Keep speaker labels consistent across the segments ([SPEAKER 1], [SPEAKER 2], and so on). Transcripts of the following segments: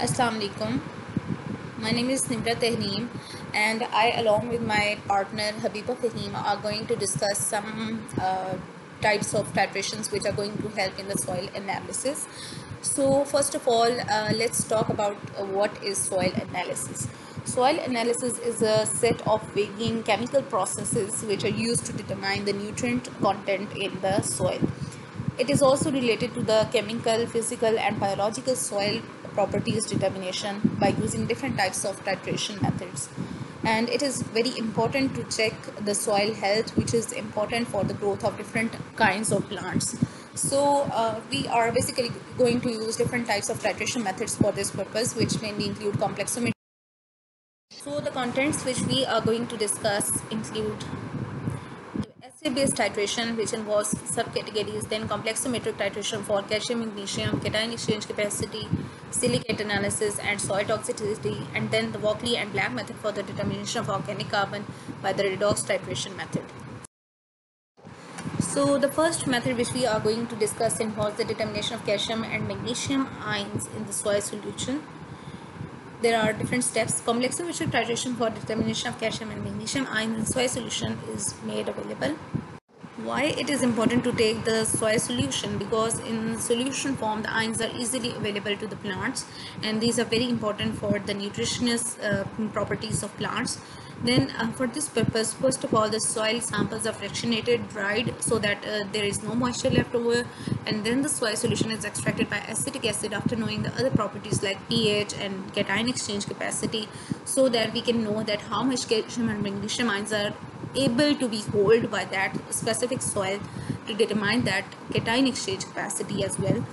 [SPEAKER 1] Assalamu alaikum. My name is Nimra Tehneem, and I, along with my partner Habiba Fahim, are going to discuss some types of titrations which are going to help in the soil analysis. So, first of all, let's talk about what is soil analysis. Soil analysis is a set of weighing chemical processes which are used to determine the nutrient content in the soil. It is also related to the chemical, physical, and biological soil properties determination by using different types of titration methods. And it is very important to check the soil health, which is important for the growth of different kinds of plants. So, we are basically going to use different types of titration methods for this purpose, which mainly include complexometry. So, the contents which we are going to discuss include assay-based titration, which involves subcategories, then complexometric titration for calcium, magnesium, cation exchange capacity, silicate analysis, and soil toxicity, and then the Walkley and Black method for the determination of organic carbon by the redox titration method. So the first method which we are going to discuss involves the determination of calcium and magnesium ions in the soil solution. There are different steps. Complexometric titration for determination of calcium and magnesium ions in soil solution is made available. Why it is important to take the soil solution? Because in solution form the ions are easily available to the plants, and these are very important for the nutritionist properties of plants. Then for this purpose, first of all, the soil samples are fractionated, dried, so that there is no moisture left over, and then the soil solution is extracted by acetic acid after knowing the other properties like pH and cation exchange capacity, so that we can know that how much calcium and magnesium ions are able to be held by that specific soil to determine that cation exchange capacity as well.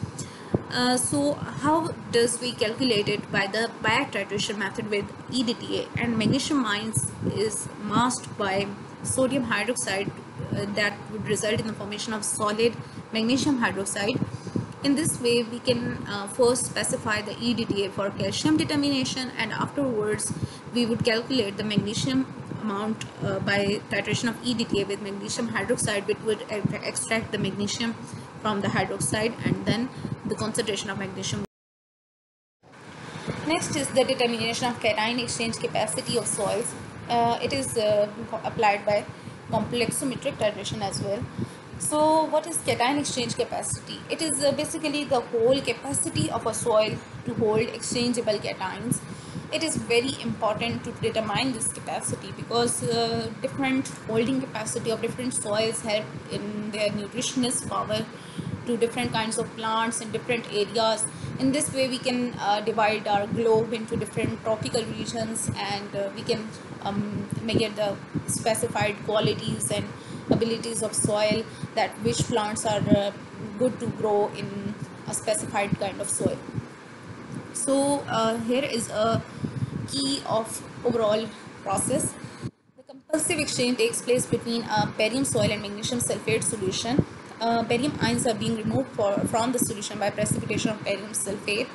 [SPEAKER 1] So how does we calculate it? By the Bayek titration method with EDTA, and magnesium ions is masked by sodium hydroxide that would result in the formation of solid magnesium hydroxide. In this way, we can first specify the EDTA for calcium determination, and afterwards we would calculate the magnesium amount by titration of EDTA with magnesium hydroxide, which would extract the magnesium from the hydroxide and then the concentration of magnesium. Next is the determination of cation exchange capacity of soils. It is applied by complexometric titration as well. So what is cation exchange capacity? It is basically the whole capacity of a soil to hold exchangeable cations. It is very important to determine this capacity because different holding capacity of different soils help in their nutritionist power to different kinds of plants in different areas. In this way, we can divide our globe into different tropical regions, and we can measure the specified qualities and abilities of soil, that which plants are good to grow in a specified kind of soil. So here is a key of overall process. The compulsive exchange takes place between a barium soil and magnesium sulfate solution. Barium ions are being removed from the solution by precipitation of barium sulfate.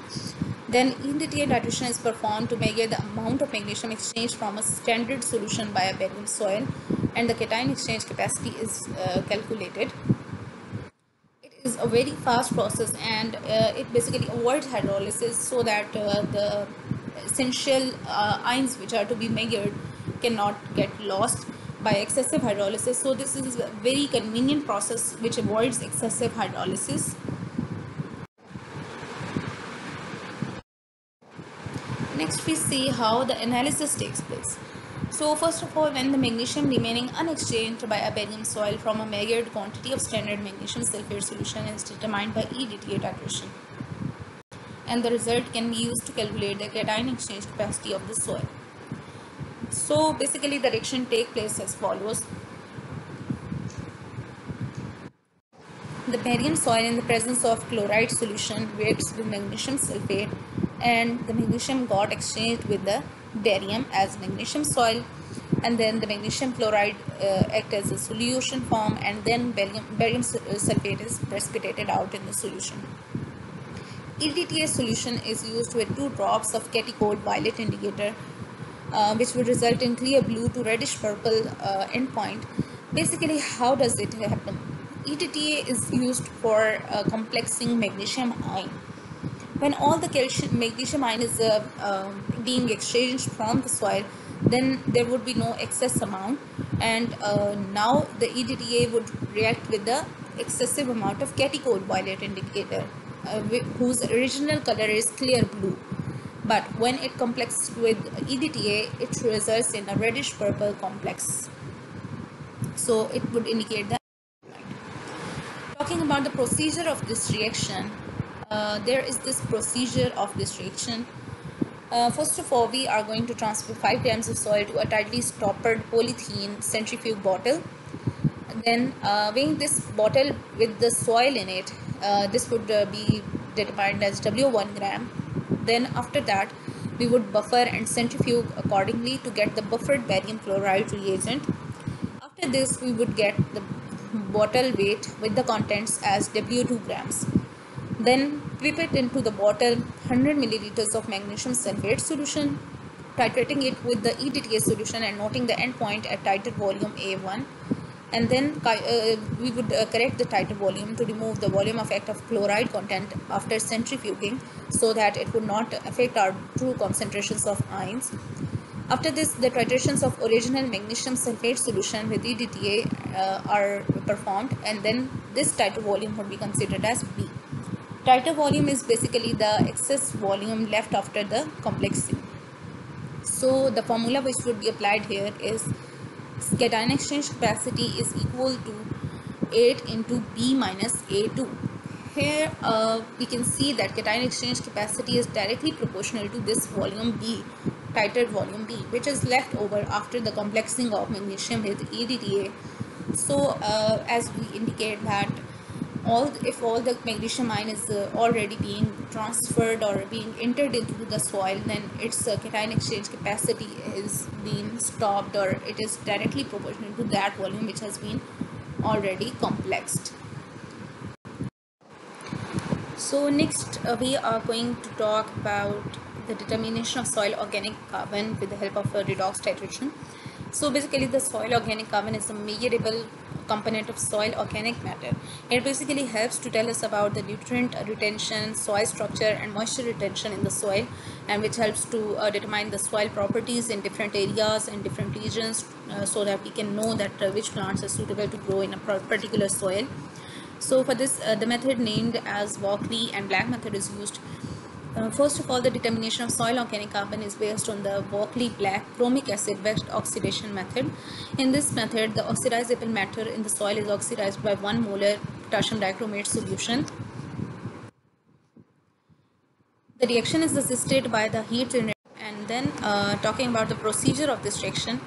[SPEAKER 1] Then EDTA titration is performed to measure the amount of magnesium exchanged from a standard solution by a barium soil, and the cation exchange capacity is calculated. It is a very fast process, and it basically avoids hydrolysis, so that the essential ions which are to be measured cannot get lost by excessive hydrolysis. So this is a very convenient process which avoids excessive hydrolysis. Next, we see how the analysis takes place. So first of all, when the magnesium remaining unexchanged by a barium soil from a measured quantity of standard magnesium sulfate solution is determined by EDTA titration, and the result can be used to calculate the cation exchange capacity of the soil. So basically the reaction take place as follows. The barium soil in the presence of chloride solution reacts with magnesium sulfate, and the magnesium got exchanged with the barium as magnesium soil, and then the magnesium chloride act as a solution form, and then barium sulfate is precipitated out in the solution. EDTA solution is used with 2 drops of catechol violet indicator, which would result in clear blue to reddish purple endpoint. Basically, how does it happen? EDTA is used for complexing magnesium ion. When all the calcium magnesium ion is being exchanged from the soil, then there would be no excess amount, and now the EDTA would react with the excessive amount of catechol violet indicator, whose original color is clear blue. But when it complexes with EDTA, it results in a reddish purple complex. So it would indicate that. Talking about the procedure of this reaction, there is this procedure of this reaction. First of all, we are going to transfer 5 grams of soil to a tightly stoppered polythene centrifuge bottle. Then weighing this bottle with the soil in it, this would be determined as W1 gram. Then after that, we would buffer and centrifuge accordingly to get the buffered barium chloride reagent. After this, we would get the bottle weight with the contents as W2 grams. Then flip it into the bottle 100 milliliters of magnesium sulfate solution, titrating it with the EDTA solution and noting the endpoint at titrate volume A1. And then we would correct the titrate volume to remove the volume effect of chloride content after centrifuging, so that it would not affect our true concentrations of ions. After this, the titrations of original magnesium sulfate solution with EDTA are performed, and then this titrate volume would be considered as B. Titrate volume is basically the excess volume left after the complexing. So the formula which would be applied here is cation exchange capacity is equal to 8 into B minus A2. Here we can see that cation exchange capacity is directly proportional to this volume B, titrate volume B, which is left over after the complexing of magnesium with EDTA. So as we indicate that if all the magnesium ion is already being transferred or being entered into the soil, then its cation exchange capacity is being stopped, or it is directly proportional to that volume which has been already complexed. So next we are going to talk about the determination of soil organic carbon with the help of redox titration. So basically the soil organic carbon is a measurable component of soil organic matter. It basically helps to tell us about the nutrient retention, soil structure and moisture retention in the soil, and which helps to determine the soil properties in different areas and different regions, so that we can know that which plants are suitable to grow in a particular soil. So for this, the method named as Walkley and Black method is used. First of all, the determination of soil organic carbon is based on the Walkley-Black chromic acid wet oxidation method. In this method, the oxidizable matter in the soil is oxidized by 1 molar potassium dichromate solution. The reaction is assisted by the heat generated. And then talking about the procedure of this reaction,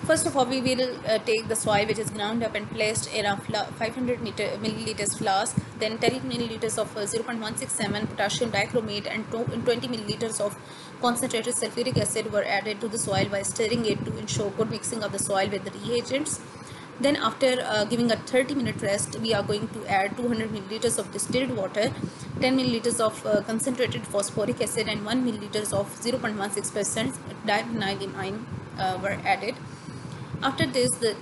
[SPEAKER 1] first of all, we will take the soil which is ground up and placed in a 500 milliliters flask. Then 10 milliliters of 0.167 potassium dichromate and 20 milliliters of concentrated sulfuric acid were added to the soil by stirring it to ensure good mixing of the soil with the reagents. Then after giving a 30-minute rest, we are going to add 200 milliliters of distilled water, 10 milliliters of concentrated phosphoric acid and 1 milliliters of 0.16% divinylidene were added. After this, the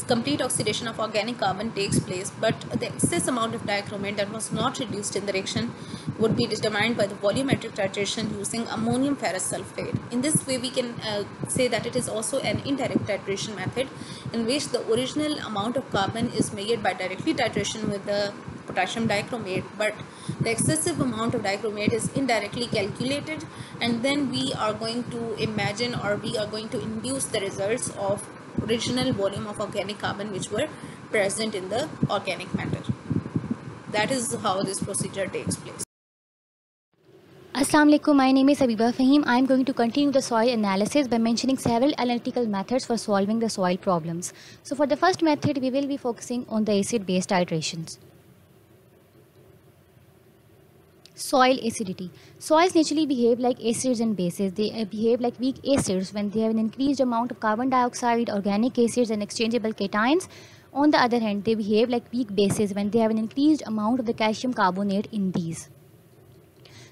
[SPEAKER 1] complete oxidation of organic carbon takes place, but the excess amount of dichromate that was not reduced in the reaction would be determined by the volumetric titration using ammonium ferrous sulfate. In this way, we can say that it is also an indirect titration method, in which the original amount of carbon is measured by directly titration with the potassium dichromate, but the excessive amount of dichromate is indirectly calculated, and then we are going to imagine, or we are going to induce the results of original volume of organic carbon which were present in the organic matter. That is how this procedure takes place.
[SPEAKER 2] Assalamu alaikum, my name is Habiba Fahim. I am going to continue the soil analysis by mentioning several analytical methods for solving the soil problems. So for the first method, we will be focusing on the acid-base titrations. Soil acidity. Soils naturally behave like acids and bases. They behave like weak acids when they have an increased amount of carbon dioxide, organic acids and exchangeable cations. On the other hand, they behave like weak bases when they have an increased amount of the calcium carbonate in these.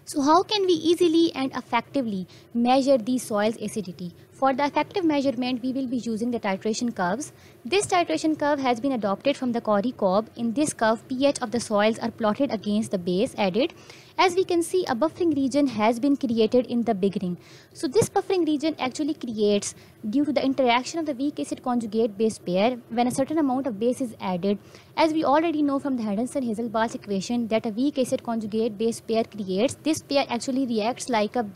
[SPEAKER 2] So how can we easily and effectively measure the soil's acidity? For the effective measurement, we will be using the titration curves. This titration curve has been adopted from the Corey-Cobb. In this curve, pH of the soils are plotted against the base added. As we can see, a buffering region has been created in the beginning. So this buffering region actually creates due to the interaction of the weak acid conjugate base pair when a certain amount of base is added. As we already know from the Henderson-Hazel-Balch equation that a weak acid conjugate base pair creates, this pair actually reacts like a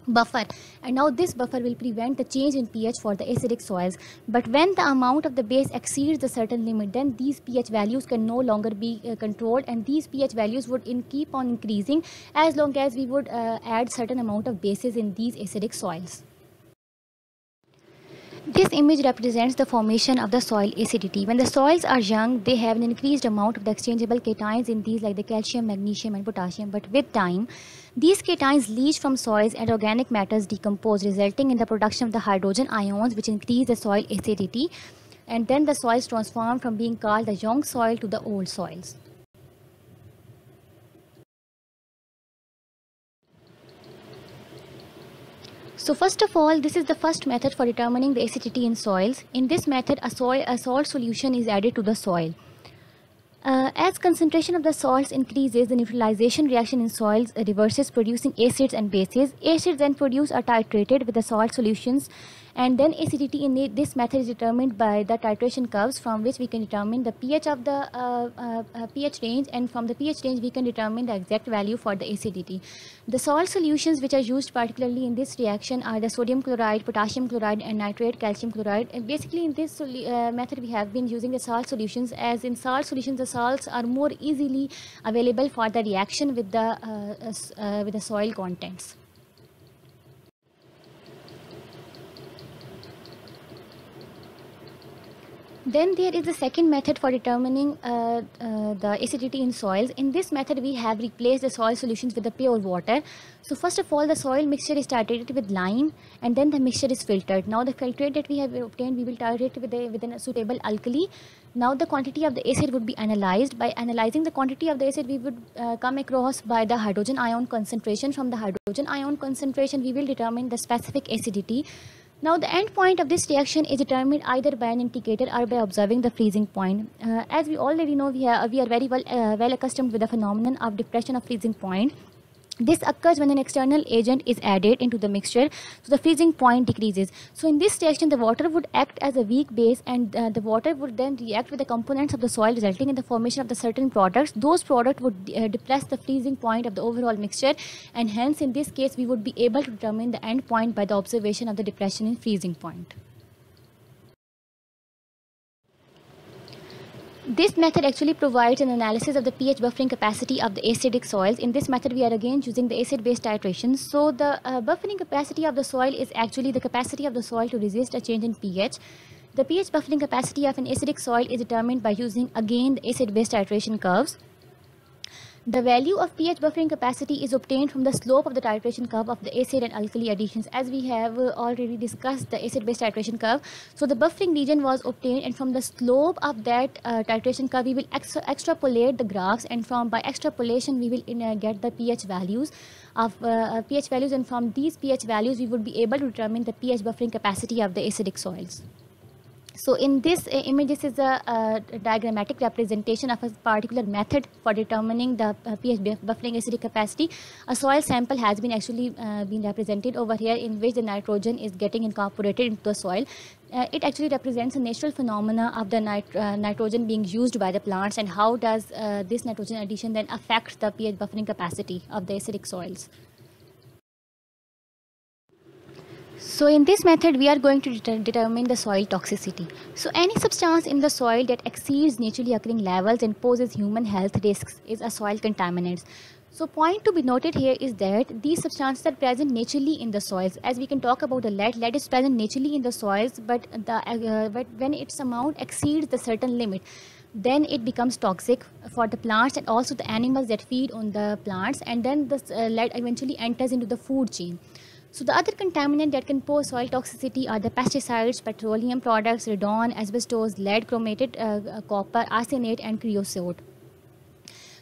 [SPEAKER 2] buffer, and now this buffer will prevent the change in pH for the acidic soils. But when the amount of the base exceeds a certain limit, then these pH values can no longer be controlled, and these pH values would keep on increasing as long as we would add certain amount of bases in these acidic soils. This image represents the formation of the soil acidity. When the soils are young, they have an increased amount of the exchangeable cations in these like the calcium, magnesium and potassium. But with time, these cations leach from soils and organic matters decompose, resulting in the production of the hydrogen ions which increase the soil acidity. And then the soils transform from being called the young soil to the old soils. So first of all, this is the first method for determining the acidity in soils. In this method, a salt solution is added to the soil. As concentration of the salts increases, the neutralization reaction in soils reverses, producing acids and bases. Acids then produced are titrated with the salt solutions, and then acidity in this method is determined by the titration curves, from which we can determine the pH of the pH range, and from the pH range we can determine the exact value for the acidity. The salt solutions which are used particularly in this reaction are the sodium chloride, potassium chloride and nitrate calcium chloride. And basically in this method we have been using the salt solutions, as in salt solutions the salts are more easily available for the reaction with the soil contents. Then there is the second method for determining the acidity in soils. In this method, we have replaced the soil solutions with the pure water. So first of all, the soil mixture is titrated with lime, and then the mixture is filtered. Now the filtrate that we have obtained, we will titrate with a suitable alkali. Now the quantity of the acid would be analyzed. By analyzing the quantity of the acid, we would come across by the hydrogen ion concentration. From the hydrogen ion concentration, we will determine the specific acidity. Now the end point of this reaction is determined either by an indicator or by observing the freezing point. As we already know, we are very well accustomed with the phenomenon of depression of freezing point. This occurs when an external agent is added into the mixture, so the freezing point decreases. So in this reaction, the water would act as a weak base, and the water would then react with the components of the soil, resulting in the formation of the certain products. Those products would depress the freezing point of the overall mixture, and hence in this case we would be able to determine the end point by the observation of the depression in freezing point. This method actually provides an analysis of the pH buffering capacity of the acidic soils. In this method, we are again using the acid-base titration. So the buffering capacity of the soil is actually the capacity of the soil to resist a change in pH. The pH buffering capacity of an acidic soil is determined by using again the acid-base titration curves. The value of pH buffering capacity is obtained from the slope of the titration curve of the acid and alkali additions, as we have already discussed the acid-base titration curve. So the buffering region was obtained, and from the slope of that titration curve we will extrapolate the graphs, and by extrapolation we will get the pH values of and from these pH values we would be able to determine the pH buffering capacity of the acidic soils. So in this image, this is a diagrammatic representation of a particular method for determining the pH buffering acidic capacity. A soil sample has been actually been represented over here, in which the nitrogen is getting incorporated into the soil. It actually represents a natural phenomena of the nitrogen being used by the plants, and how does this nitrogen addition then affect the pH buffering capacity of the acidic soils. So in this method, we are going to determine the soil toxicity. So any substance in the soil that exceeds naturally occurring levels and poses human health risks is a soil contaminant. So point to be noted here is that these substances are present naturally in the soils. As we can talk about the lead is present naturally in the soils, but when its amount exceeds the certain limit, then it becomes toxic for the plants and also the animals that feed on the plants, and then the lead eventually enters into the food chain. So the other contaminant that can pose soil toxicity are the pesticides, petroleum products, radon, asbestos, lead chromated, copper, arsenate and creosote.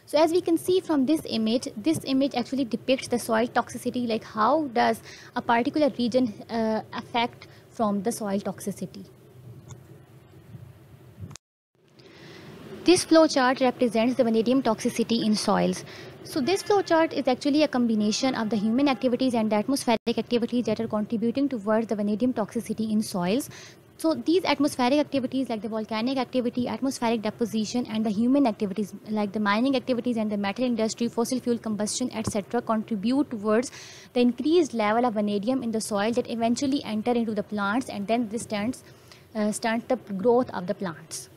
[SPEAKER 2] So as we can see from this image actually depicts the soil toxicity, like how does a particular region affect from the soil toxicity. This flowchart represents the vanadium toxicity in soils. So this flowchart is actually a combination of the human activities and the atmospheric activities that are contributing towards the vanadium toxicity in soils. So these atmospheric activities like the volcanic activity, atmospheric deposition, and the human activities like the mining activities and the metal industry, fossil fuel combustion, etc. contribute towards the increased level of vanadium in the soil that eventually enter into the plants, and then this stunts the growth of the plants.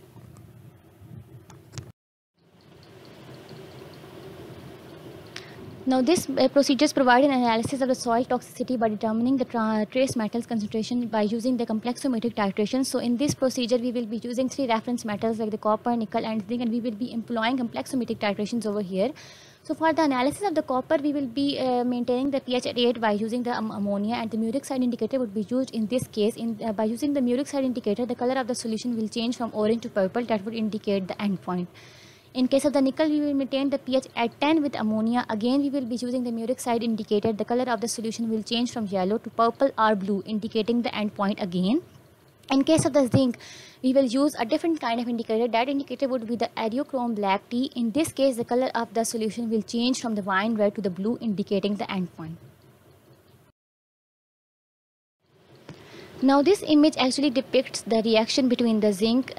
[SPEAKER 2] Now, this procedures provide an analysis of the soil toxicity by determining the trace metals concentration by using the complexometric titration. So, in this procedure, we will be using 3 reference metals like the copper, nickel, and zinc, and we will be employing complexometric titrations over here. So, for the analysis of the copper, we will be maintaining the pH at 8 by using the ammonia, and the Murex side indicator would be used in this case. By using the Murex side indicator, the color of the solution will change from orange to purple. That would indicate the endpoint. In case of the nickel, we will maintain the pH at 10 with ammonia. Again, we will be using the Murex side indicator. The color of the solution will change from yellow to purple or blue, indicating the endpoint again. In case of the zinc, we will use a different kind of indicator. That indicator would be the adiochrome black tea. In this case, the color of the solution will change from the wine red to the blue, indicating the endpoint. Now this image actually depicts the reaction between the zinc,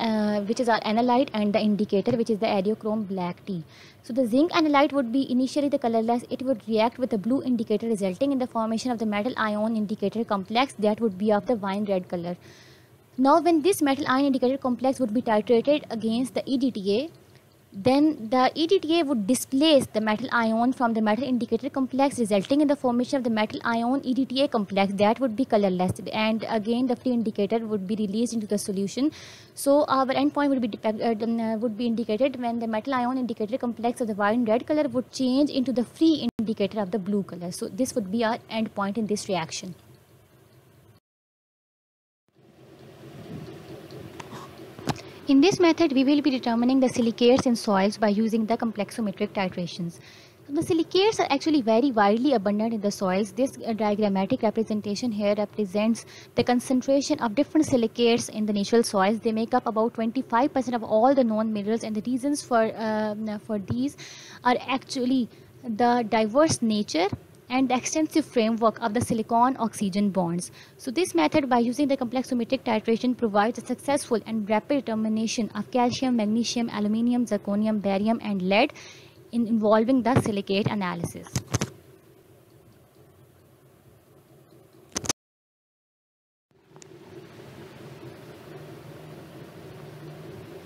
[SPEAKER 2] which is our analyte, and the indicator, which is the adiochrome black tea. So the zinc analyte would be initially the colorless. It would react with the blue indicator, resulting in the formation of the metal ion indicator complex that would be of the wine red color. Now when this metal ion indicator complex would be titrated against the EDTA, then the EDTA would displace the metal ion from the metal indicator complex, resulting in the formation of the metal ion EDTA complex that would be colorless, and again the free indicator would be released into the solution. So our endpoint would be indicated when the metal ion indicator complex of the wine red color would change into the free indicator of the blue color. So this would be our endpoint in this reaction. In this method, we will be determining the silicates in soils by using the complexometric titrations. So the silicates are actually very widely abundant in the soils. This diagrammatic representation here represents the concentration of different silicates in the natural soils. They make up about 25% of all the known minerals, and the reasons for these are actually the diverse nature and the extensive framework of the silicon-oxygen bonds. So this method, by using the complexometric titration, provides a successful and rapid determination of calcium, magnesium, aluminium, zirconium, barium, and lead involving the silicate analysis.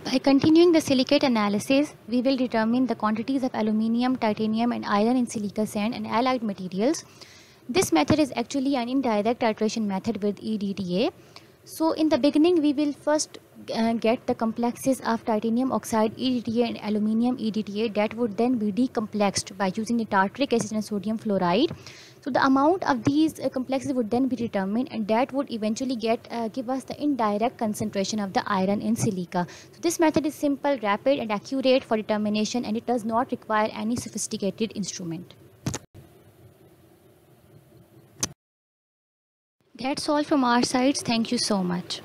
[SPEAKER 2] By continuing the silicate analysis, we will determine the quantities of aluminium, titanium, and iron in silica sand and allied materials. This method is actually an indirect titration method with EDTA. So in the beginning, we will first get the complexes of titanium oxide EDTA and aluminium EDTA that would then be decomplexed by using the tartaric acid and sodium fluoride. So the amount of these complexes would then be determined, and that would eventually give us the indirect concentration of the iron in silica. So this method is simple, rapid, and accurate for determination, and it does not require any sophisticated instrument. That's all from our sides. Thank you so much.